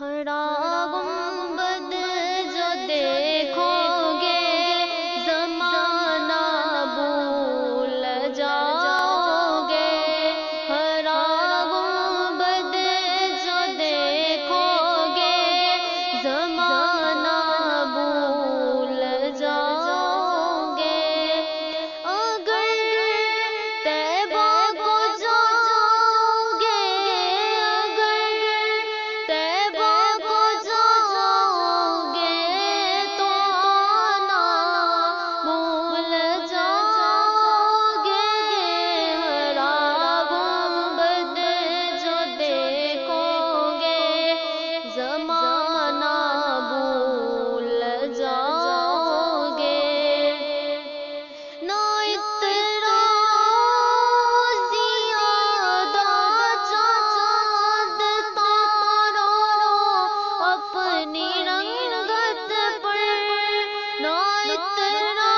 ہرا گنبد جو دیکھو گے زمانہ بھول جاؤ گے، ہرا گنبد جو دیکھو گے زمانہ بھول جاؤ گے۔ اگر طیبہ کو جاؤ گے، اگر طیبہ کو جاؤ گے تو آنا بھول جاؤ گے، ہرا گنبد جو دیکھو گے زمانہ بھول جاؤ گے۔ نہ اترا زیادہ چاند تاروں اپنی رنگت پر، نہ اترا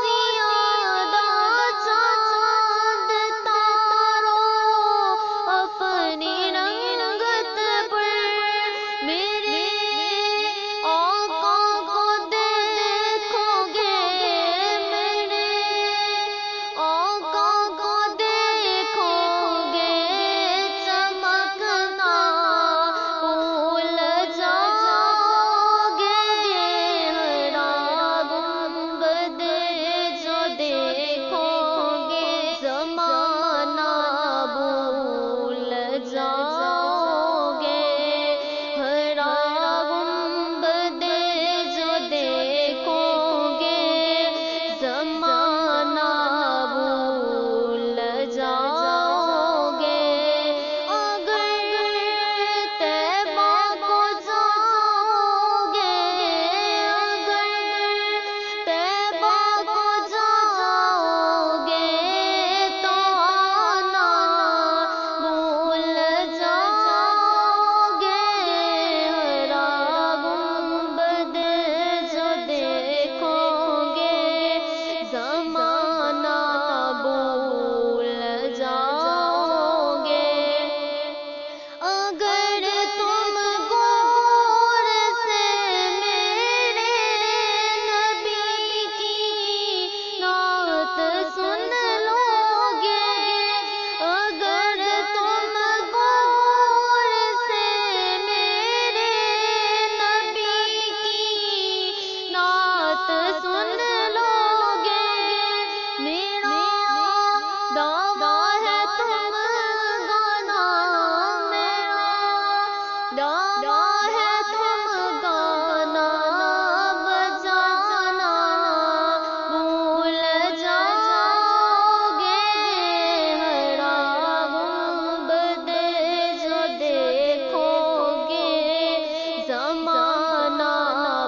زیادہ چاند تاروں اپنی رنگت پر، میرے آقا کو دیکھو گے، میرے آقا کو دیکھو گے چمکنا بھول جاؤ گے، ہرا گنبد جو دیکھو گے زمانہ بھول جاؤ گے، ہرا گنبد جو دیکھو گے زمانہ بھول جاؤ گے۔ اگر طیبہ کو جاؤ گے، اگر طیبہ کو جاؤ گے تو آنا بھول جاؤ گے، ہرا گنبد جو دیکھو گے زمانہ بھول جاؤ گے۔ اگر تم غور سے میرے نبی کی نعت سن لو گے، اگر تم غور سے میرے نبی کی نعت سن لو گے، میرا دعویٰ ہے تم گانا، میرا دعویٰ ہے تم گانا بجانا بھول جاؤ گے، ہرا گنبد جو دیکھو گے زمانہ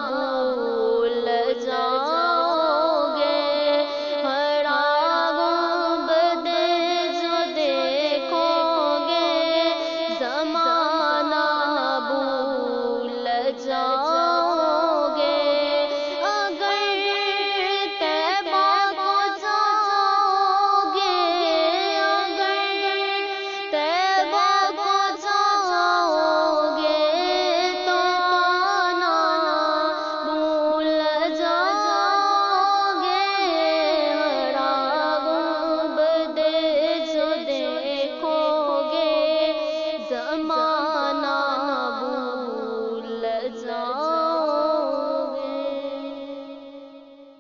بھول جاؤ گے، ہرا گنبد جو دیکھو گے زمانہ بھول جاؤ گے۔ اگر طیبہ کو جاؤ گے، اگر طیبہ کو جاؤ گے تو آنا بھول جاؤ گے، ہرا گنبد جو دیکھو گے زمانہ بھول جاؤ